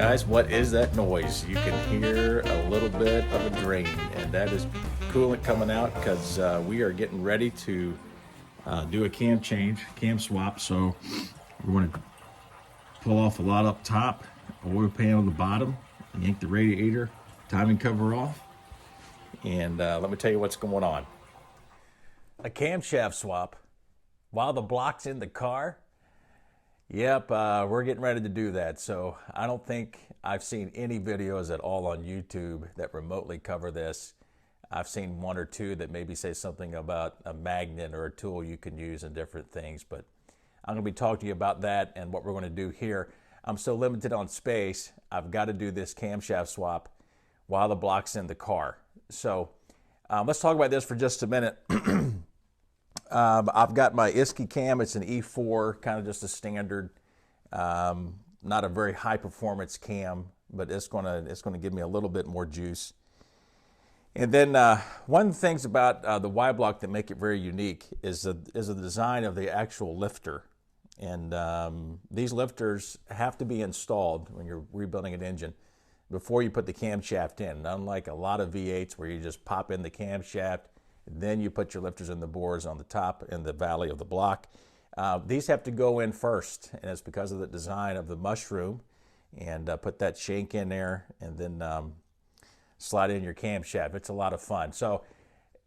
Guys, what is that noise? You can hear a little bit of a drain, and that is coolant coming out because we are getting ready to do a cam change, cam swap. So we're going to pull off a lot up top, oil pan on the bottom, yank the radiator timing cover off, and let me tell you what's going on. A camshaft swap while the block's in the car. Yep, we're getting ready to do that. So I don't think I've seen any videos at all on YouTube that remotely cover this. I've seen one or two that maybe say something about a magnet or a tool you can use in different things, but I'm going to be talking to you about that and what we're going to do here. I'm so limited on space, I've got to do this camshaft swap while the block's in the car. So let's talk about this for just a minute. I've got my Isky cam. It's an E4, kind of just a standard, not a very high performance cam, but it's gonna give me a little bit more juice. And then one of the things about the Y block that make it very unique is the design of the actual lifter. And these lifters have to be installed when you're rebuilding an engine before you put the camshaft in. Unlike a lot of V8s where you just pop in the camshaft, then you put your lifters in the bores on the top in the valley of the block. These have to go in first, and it's because of the design of the mushroom. And put that shank in there, and then slide in your camshaft. It's a lot of fun. So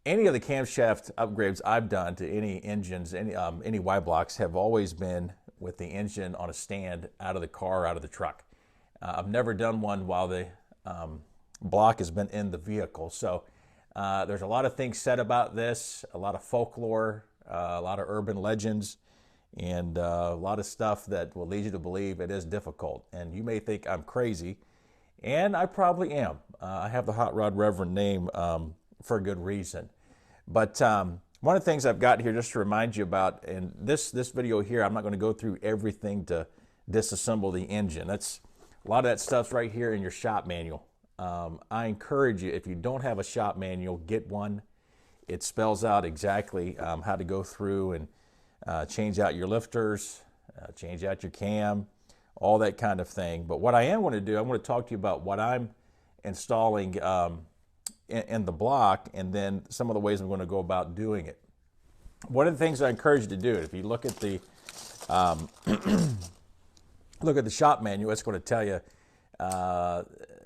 any of the camshaft upgrades I've done to any engines, any Y blocks, have always been with the engine on a stand out of the car, out of the truck. I've never done one while the block has been in the vehicle. So there's a lot of things said about this, a lot of folklore, a lot of urban legends, and a lot of stuff that will lead you to believe it is difficult. And you may think I'm crazy, and I probably am. I have the Hot Rod Reverend name for a good reason. But one of the things I've got here just to remind you about, and this video here, I'm not going to go through everything to disassemble the engine. That's a lot of that stuff's right here in your shop manual. I encourage you, if you don't have a shop manual, get one. It spells out exactly how to go through and change out your lifters, change out your cam, all that kind of thing. But what I am going to do, I'm going to talk to you about what I'm installing in the block, and then some of the ways I'm going to go about doing it. One of the things I encourage you to do, if you look at the shop manual, it's going to tell you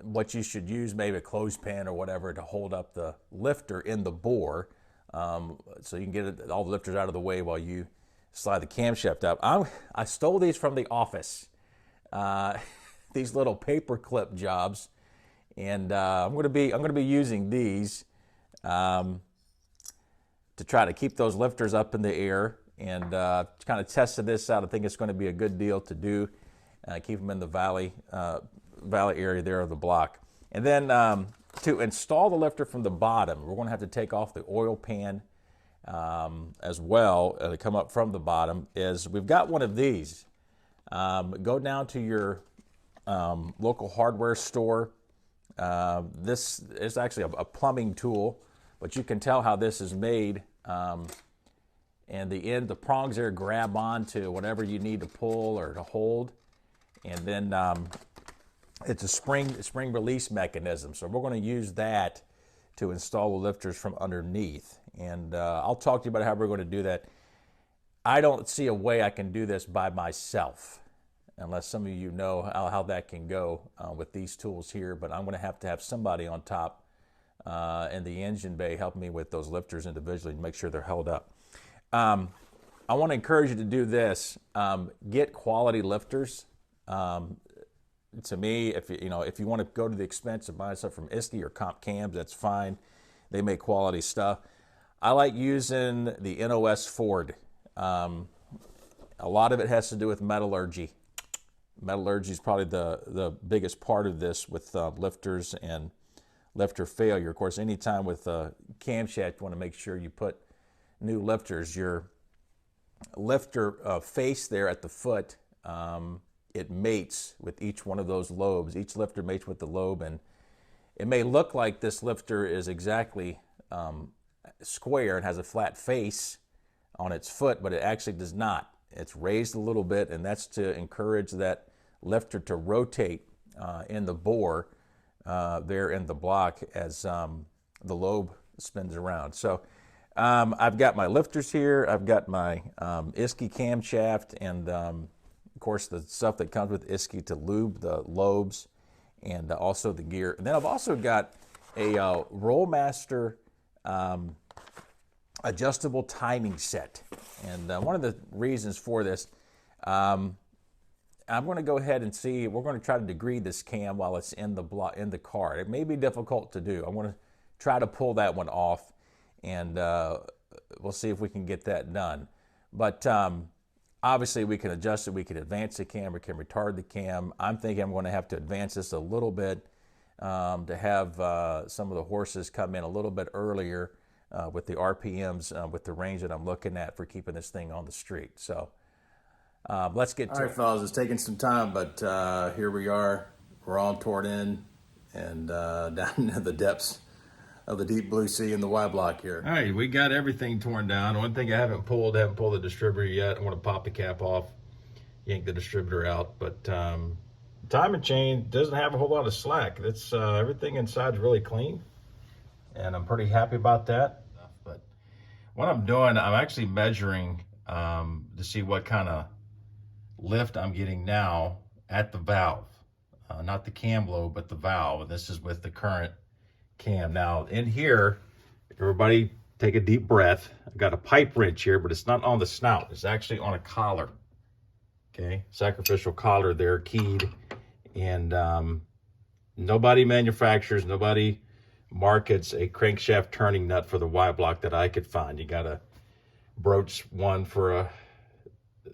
what you should use, maybe a clothespin or whatever, to hold up the lifter in the bore, so you can get all the lifters out of the way while you slide the camshaft up. I stole these from the office, these little paper clip jobs, and I'm going to be using these to try to keep those lifters up in the air, and kind of tested this out. I think it's going to be a good deal to do. Keep them in the valley area there of the block. And then to install the lifter from the bottom, we're going to have to take off the oil pan as well to come up from the bottom. Is we've got one of these. Go down to your local hardware store. This is actually a plumbing tool, but you can tell how this is made. And the prongs there grab onto whatever you need to pull or to hold. And then it's a spring release mechanism. So we're going to use that to install the lifters from underneath. And I'll talk to you about how we're going to do that. I don't see a way I can do this by myself, unless some of you know how that can go with these tools here. But I'm going to have somebody on top in the engine bay helping me with those lifters individually to make sure they're held up. I want to encourage you to do this. Get quality lifters. To me, if you want to go to the expense of buying stuff from Isky or Comp Cams, that's fine. They make quality stuff. I like using the NOS Ford. A lot of it has to do with metallurgy. Metallurgy is probably the biggest part of this with lifters and lifter failure. Of course, anytime with camshaft, you want to make sure you put new lifters. Your lifter face there at the foot, it mates with each one of those lobes. Each lifter mates with the lobe, and it may look like this lifter is exactly square and has a flat face on its foot, but it actually does not. It's raised a little bit, and that's to encourage that lifter to rotate in the bore there in the block as the lobe spins around. So I've got my lifters here. I've got my ISKI camshaft, and of course the stuff that comes with ISKI to lube the lobes, and also the gear. And then I've also got a Rollmaster adjustable timing set. And one of the reasons for this, I'm going to go ahead and see. We're going to try to degree this cam while it's in the car. It may be difficult to do. I'm going to try to pull that one off, and we'll see if we can get that done. But obviously we can adjust it. We can advance the cam. We can retard the cam. I'm thinking I'm going to have to advance this a little bit to have some of the horses come in a little bit earlier with the RPMs, with the range that I'm looking at for keeping this thing on the street. So let's get to it. All right, fellas, it's taking some time, but here we are. We're all toward in and down into the depths of the deep blue sea in the Y block here. All right, we got everything torn down. One thing I haven't pulled the distributor yet. I want to pop the cap off, yank the distributor out, but timing chain doesn't have a whole lot of slack. It's everything inside's really clean, and I'm pretty happy about that. But what I'm doing, I'm actually measuring to see what kind of lift I'm getting now at the valve, not the cam lobe, but the valve. And this is with the current cam. Now in here, everybody take a deep breath. I've got a pipe wrench here, but it's not on the snout. It's actually on a collar. Okay, sacrificial collar there, keyed. And nobody manufactures, nobody markets a crankshaft turning nut for the Y block that I could find. You got to broach one for a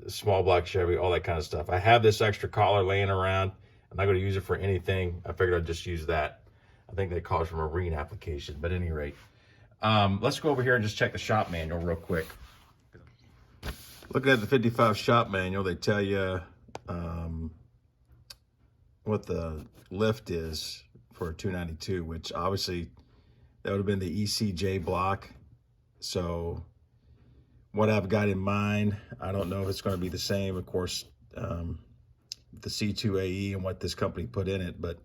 small block Chevy, all that kind of stuff. I have this extra collar laying around. I'm not going to use it for anything. I figured I'd just use that. I think they call it for marine application, but at any rate, let's go over here and just check the shop manual real quick. Looking at the 55 shop manual, they tell you what the lift is for a 292, which obviously that would have been the ECJ block. So what I've got in mind, I don't know if it's going to be the same, of course, the C2AE and what this company put in it, but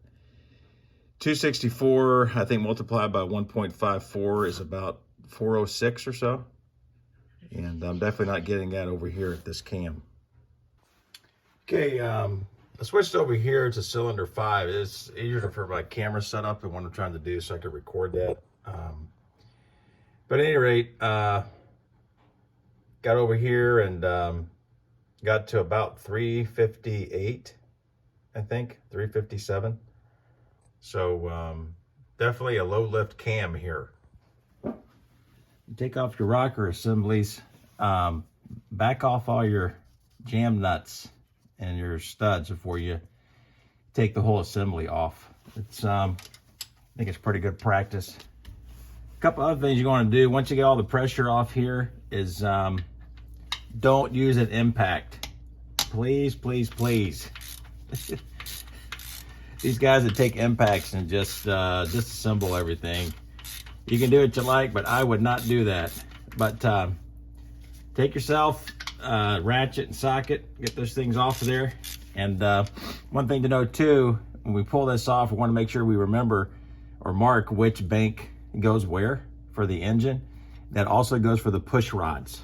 264, I think multiplied by 1.54 is about 406 or so. And I'm definitely not getting that over here at this cam. Okay, I switched over here to cylinder 5. It's easier for my camera setup and what I'm trying to do, so I can record that. But at any rate, got over here and got to about 358, I think, 357. So definitely a low lift cam here. Take off your rocker assemblies, back off all your jam nuts and your studs before you take the whole assembly off. It's I think it's pretty good practice. A couple other things you're going to do once you get all the pressure off here is don't use an impact. Please, please, please. These guys that take impacts and just disassemble everything. You can do what you like, but I would not do that. But take yourself, ratchet and socket, get those things off of there. And one thing to know too, when we pull this off, we want to make sure we remember or mark which bank goes where for the engine. That also goes for the push rods.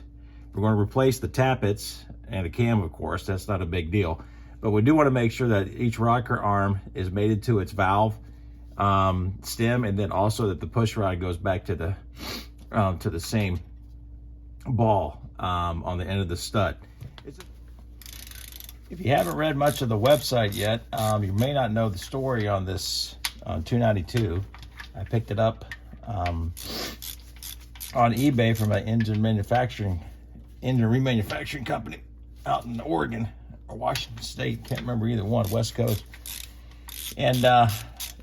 We're going to replace the tappets and the cam, of course. That's not a big deal. But we do want to make sure that each rocker arm is mated to its valve stem, and then also that the push rod goes back to the same ball on the end of the stud. If you haven't read much of the website yet, you may not know the story on this 292. I picked it up on eBay from an engine remanufacturing company out in Oregon or Washington State, can't remember either one, West Coast. And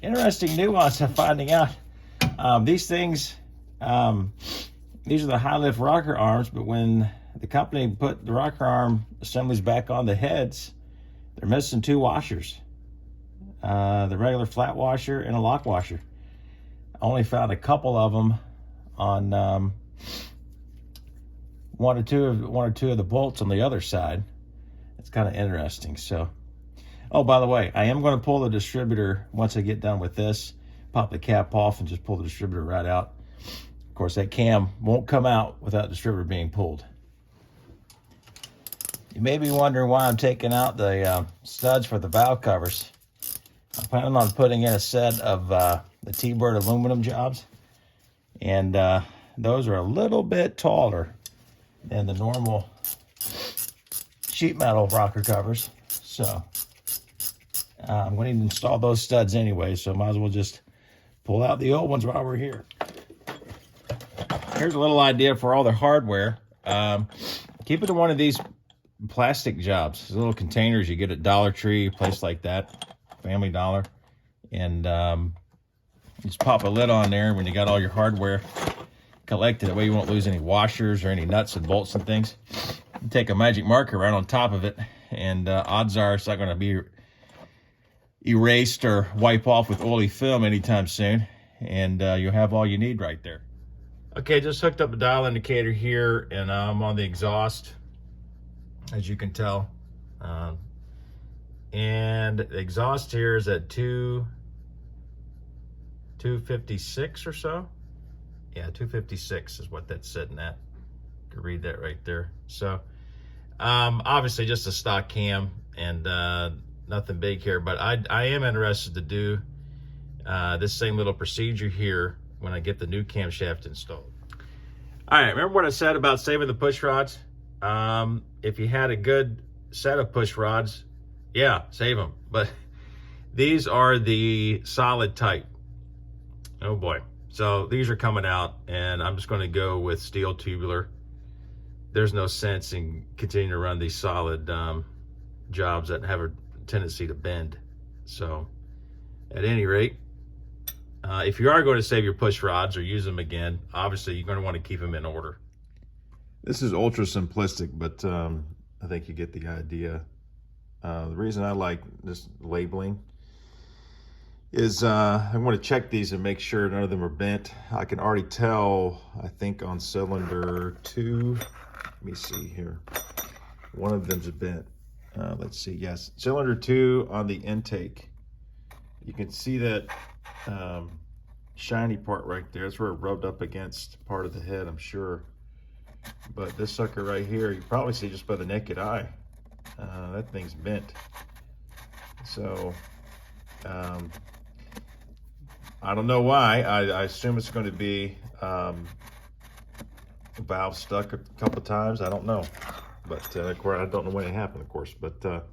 interesting nuance of finding out these things, these are the high lift rocker arms, but when the company put the rocker arm assemblies back on the heads, they're missing two washers, the regular flat washer and a lock washer. I only found a couple of them on one or two of the bolts on the other side. It's kind of interesting. So Oh, by the way, I am going to pull the distributor once I get done with this. Pop the cap off and just pull the distributor right out. Of course, that cam won't come out without the distributor being pulled. You may be wondering why I'm taking out the studs for the valve covers. I'm planning on putting in a set of the T-Bird aluminum jobs. And those are a little bit taller than the normal sheet metal rocker covers. So I'm going to install those studs anyway, so might as well just pull out the old ones while we're here. Here's a little idea for all the hardware. Keep it in one of these plastic jobs, little containers you get at Dollar Tree, a place like that, Family Dollar, and just pop a lid on there when you got all your hardware collected. That way you won't lose any washers or any nuts and bolts and things. You take a magic marker right on top of it, and odds are it's not going to be erased or wipe off with oily film anytime soon, and you'll have all you need right there. Okay, just hooked up a dial indicator here, and I'm on the exhaust, as you can tell. And the exhaust here is at 256 or so. Yeah, 256 is what that's sitting at. You can read that right there. So obviously just a stock cam, and nothing big here, but I am interested to do this same little procedure here when I get the new camshaft installed. All right, remember what I said about saving the push rods? If you had a good set of push rods, yeah, save them. But these are the solid type. Oh boy. So these are coming out, and I'm just going to go with steel tubular. There's no sense in continuing to run these solid jobs that have a tendency to bend. So at any rate, if you are going to save your push rods or use them again, obviously you're going to want to keep them in order. This is ultra simplistic, but I think you get the idea. The reason I like this labeling is I want to check these and make sure none of them are bent. I can already tell, I think on cylinder 2, let me see here, one of them's bent. Let's see, yes, cylinder 2 on the intake. You can see that shiny part right there. That's where it rubbed up against part of the head, I'm sure. But this sucker right here, you probably see just by the naked eye, that thing's bent. So I don't know why. I assume it's going to be valve stuck a couple times. I don't know, but of course I don't know when it happened, of course. But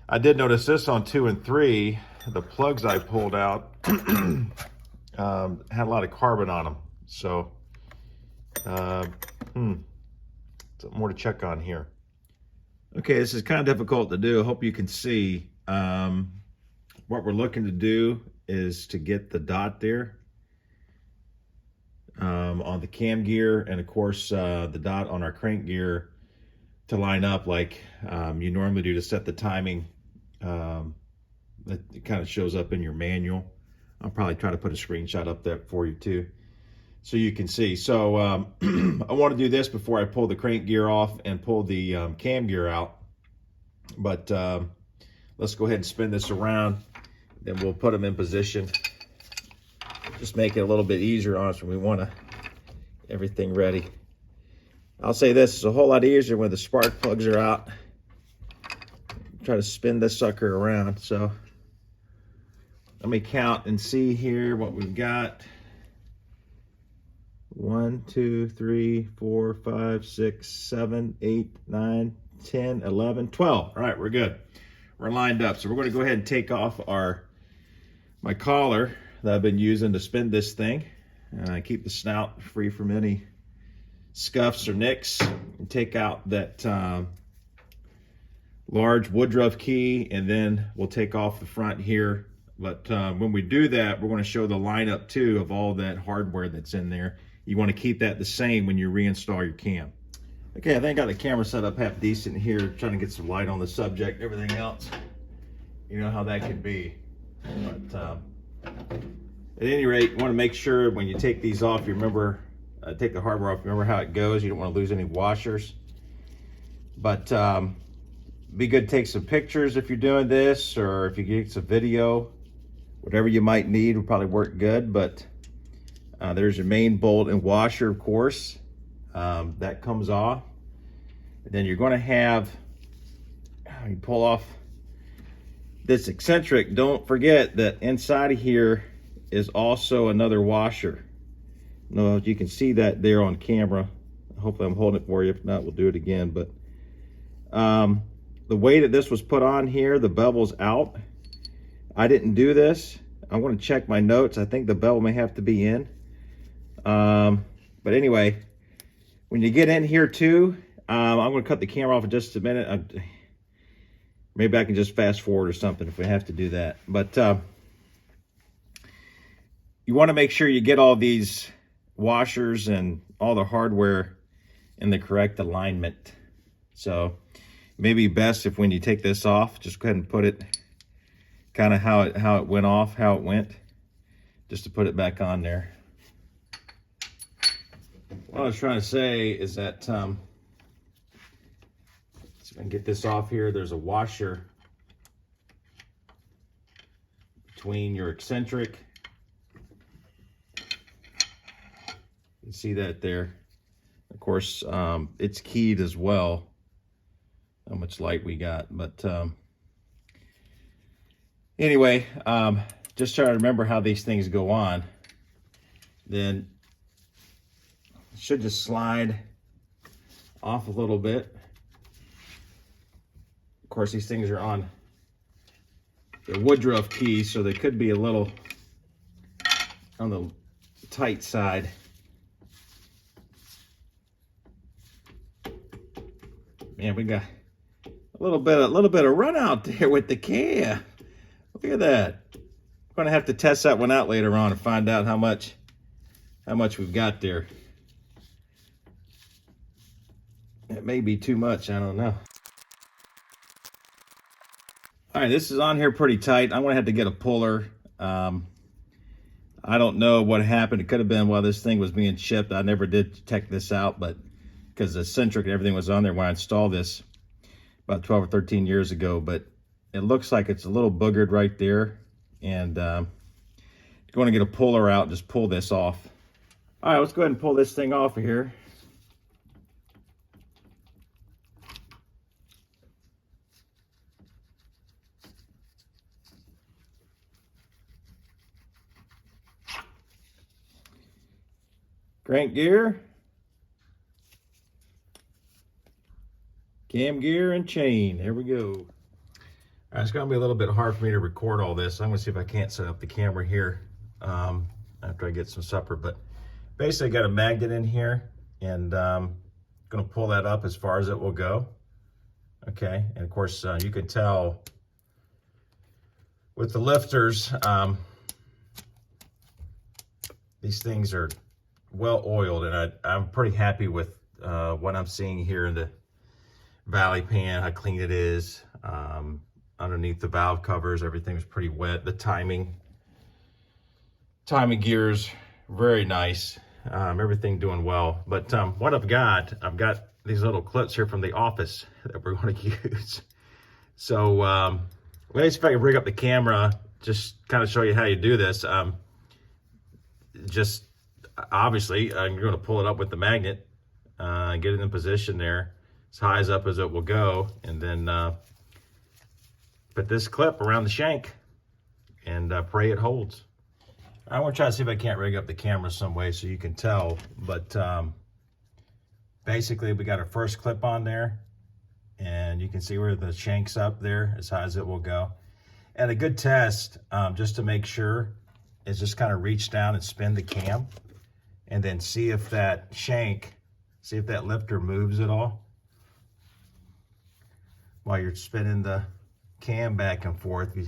I did notice this on 2 and 3. The plugs I pulled out had a lot of carbon on them. So something more to check on here. Okay, this is kind of difficult to do. I hope you can see. What we're looking to do is to get the dot there on the cam gear, and of course the dot on our crank gear to line up like you normally do to set the timing. That it kind of shows up in your manual. I'll probably try to put a screenshot up there for you too, so you can see. So I want to do this before I pull the crank gear off and pull the cam gear out. But let's go ahead and spin this around, then we'll put them in position. Just make it a little bit easier on us when we want to everything ready. I'll say this is a whole lot easier when the spark plugs are out. Try to spin this sucker around. So let me count and see here what we've got. 1, 2, 3, 4, 5, 6, 7, 8, 9, 10, 11, 12. All right, we're good. We're lined up. So we're going to go ahead and take off my collar that I've been using to spin this thing. Keep the snout free from any scuffs or nicks. And take out that large Woodruff key, and then we'll take off the front here. But when we do that, we're going to show the lineup too of all that hardware that's in there. You want to keep that the same when you reinstall your cam. Okay, I think I got the camera set up half decent here, trying to get some light on the subject. Everything else, you know how that can be. But at any rate, you want to make sure when you take these off, you remember, take the hardware off, remember how it goes. You don't want to lose any washers. But Be good to take some pictures if you're doing this, or if you get some video, whatever you might need will probably work good. But there's your main bolt and washer, of course. That comes off. And then you're going to have, you pull off this eccentric. Don't forget that inside of here is also another washer. No, you can see that there on camera. Hopefully I'm holding it for you. If not, we'll do it again. But the way that this was put on here, the bevel's out. I didn't do this. I'm going to check my notes. I think the bevel may have to be in. But anyway, when you get in here too, I'm going to cut the camera off in just a minute. Maybe I can just fast forward or something if we have to do that. But you want to make sure you get all these washers and all the hardware in the correct alignment. So maybe best if when you take this off, just go ahead and put it kind of how it went off, how it went, just to put it back on there. What I was trying to say is that so if I can get this off here, there's a washer between your eccentric. You can see that there. Of course, it's keyed as well, how much light we got. But anyway, just try to remember how these things go on. Then it should just slide off a little bit. Of course, these things are on the Woodruff key, so they could be a little on the tight side. Man, we got a little bit of run out there with the cam. Look at that. I'm gonna have to test that one out later on and find out how much we've got there. It may be too much, I don't know. All right, this is on here pretty tight. I'm gonna have to get a puller. I don't know what happened. It could have been while this thing was being shipped. I never did check this out, but because the eccentric and everything was on there when I installed this about 12 or 13 years ago. But it looks like it's a little boogered right there. And you're going to get a puller out and just pull this off. All right, let's go ahead and pull this thing off of here. Crank gear, cam gear, and chain. There we go. All right, it's going to be a little bit hard for me to record all this. I'm going to see if I can't set up the camera here after I get some supper. But basically, I got a magnet in here, and I'm going to pull that up as far as it will go. Okay, and of course, you can tell with the lifters, these things are well oiled, and I'm pretty happy with what I'm seeing here in the valley pan, how clean it is. Underneath the valve covers, everything's pretty wet. The timing gears, very nice. Everything doing well. But what I've got these little clips here from the office that we're going to use. So let's see if I can rig up the camera, just kind of show you how you do this. Just obviously, I'm going to pull it up with the magnet, get it in position there, as high as up as it will go, and then put this clip around the shank and pray it holds. I want to try to see if I can't rig up the camera some way so you can tell, but basically we got our first clip on there, and you can see where the shank's up there, as high as it will go. And a good test, just to make sure, is just kind of reach down and spin the cam, and then see if that shank, see if that lifter moves at all while you're spinning the cam back and forth. If you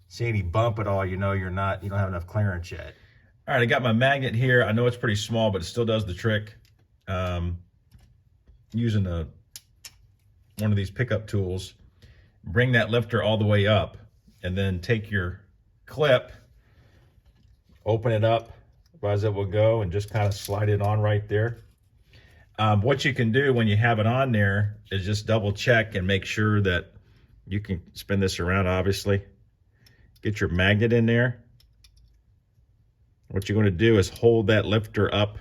see any bump at all, you know you don't have enough clearance yet. All right, I got my magnet here. I know it's pretty small, but it still does the trick. Using one of these pickup tools, bring that lifter all the way up, and then take your clip, open it up as it will go, and just kind of slide it on right there. What you can do when you have it on there is just double check and make sure that You can spin this around, obviously. Get your magnet in there. What you're going to do is hold that lifter up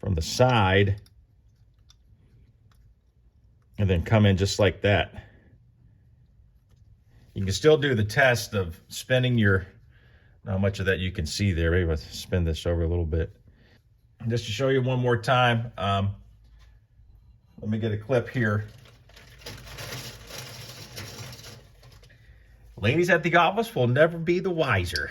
from the side and then come in just like that. You can still do the test of spinning your, how much of that you can see there. Maybe I'll spin this over a little bit. Just to show you one more time, let me get a clip here. Ladies at the office will never be the wiser.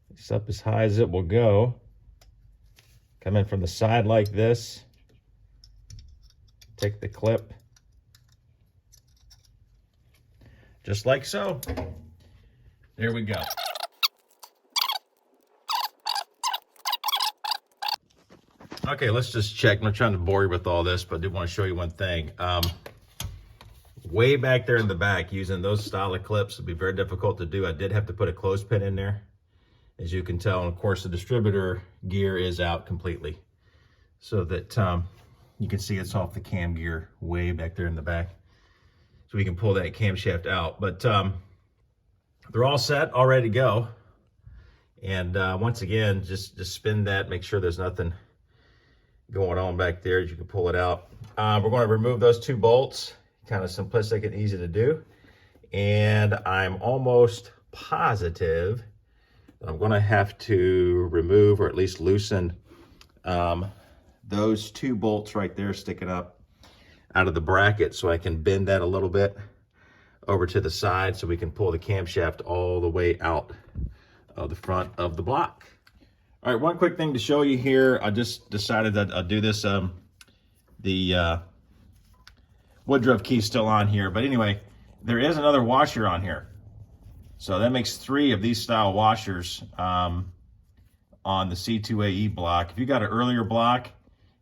It's up as high as it will go. Come in from the side like this. Take the clip. Just like so. There we go. Okay, let's just check. I'm not trying to bore you with all this, but I did want to show you one thing. Way back there in the back, using those style of clips would be very difficult to do. I did have to put a clothespin in there, as you can tell. And of course, the distributor gear is out completely, so that you can see it's off the cam gear way back there in the back. So we can pull that camshaft out. But they're all set, all ready to go. And once again, just spin that, make sure there's nothing going on back there as you can pull it out. We're going to remove those 2 bolts, kind of simplistic and easy to do. And I'm almost positive that I'm going to have to remove or at least loosen those 2 bolts right there sticking up out of the bracket, so I can bend that a little bit over to the side so we can pull the camshaft all the way out of the front of the block. All right, one quick thing to show you here. I just decided that I'll do this. The Woodruff key's still on here, but anyway, there is another washer on here. So that makes 3 of these style washers on the C2AE block. If you got an earlier block,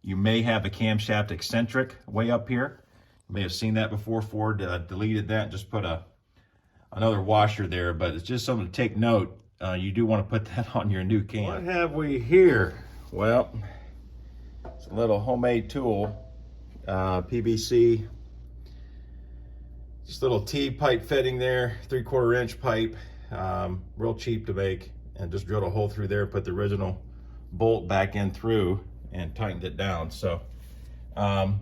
you may have a camshaft eccentric way up here. You may have seen that before. Ford deleted that and just put another washer there, but it's just something to take note. You do want to put that on your new cam. What have we here? Well, it's a little homemade tool, PVC. Just a little T-pipe fitting there, 3/4 inch pipe, real cheap to make, and just drilled a hole through there, put the original bolt back in through, and tightened it down. So you're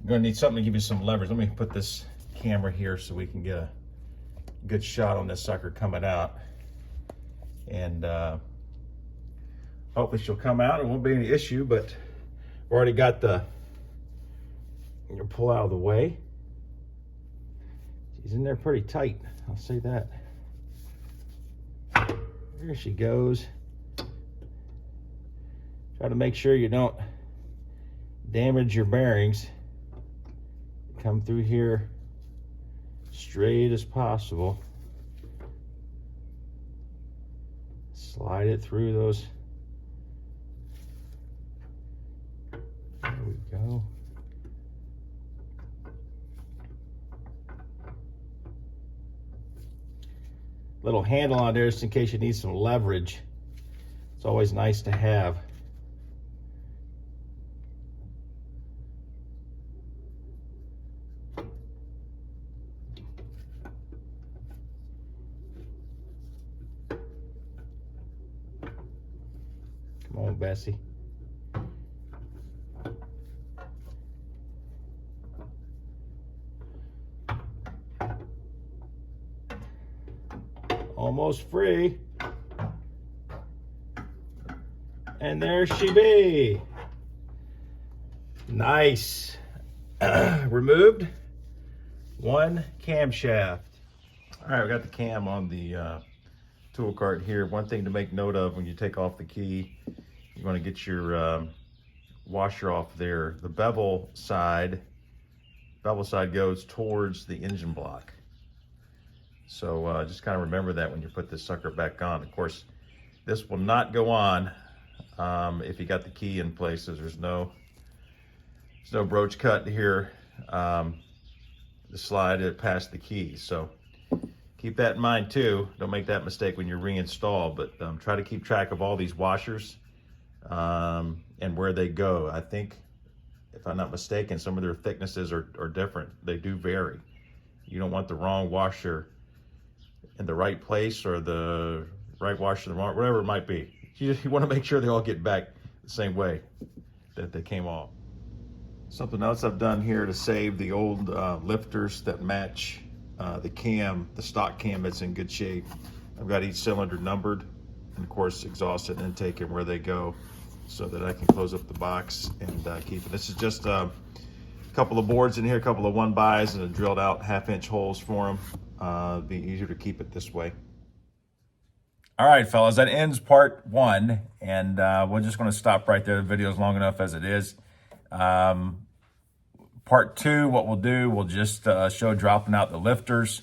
gonna need something to give you some leverage. Let me put this camera here so we can get a good shot on this sucker coming out. And hopefully she'll come out. It won't be any issue, but we've already got the, you pull out of the way. She's in there pretty tight, I'll say that. There she goes. Try to make sure you don't damage your bearings. Come through here straight as possible. Slide it through those. There we go. Little handle on there just in case you need some leverage. It's always nice to have. Come on, Bessie. Almost free. And there she be. Nice. Removed one camshaft. All right, we got the cam on the tool cart here. One thing to make note of when you take off the key, you want to get your washer off there. The bevel side goes towards the engine block. So just kind of remember that when you put this sucker back on. Of course, this will not go on if you got the key in place. There's no broach cut here to slide it past the key. So keep that in mind too. Don't make that mistake when you reinstall, but try to keep track of all these washers and where they go. I think, if I'm not mistaken, some of their thicknesses are different. They do vary. You don't want the wrong washer in the right place, or the right washer in the wrong, whatever it might be. You want to make sure they all get back the same way that they came off. Something else I've done here to save the old lifters that match the cam, the stock cam that's in good shape. I've got each cylinder numbered, and of course exhaust and intake and where they go, so that I can close up the box and keep it. This is just a couple of boards in here, a couple of 1-bys, and a drilled out 1/2-inch holes for them. Be easier to keep it this way. All right, fellas, that ends part 1, and we're just going to stop right there. The video is long enough as it is. Part 2, what we'll do, we'll just show dropping out the lifters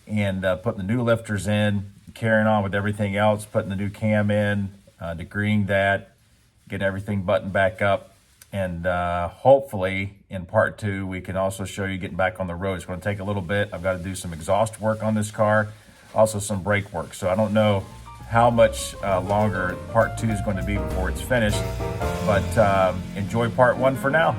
and putting the new lifters in, carrying on with everything else, putting the new cam in, degreeing that, get everything buttoned back up, and hopefully in part 2 we can also show you getting back on the road. It's going to take a little bit. I've got to do some exhaust work on this car, also some brake work, so I don't know how much longer part 2 is going to be before it's finished, but enjoy part 1 for now.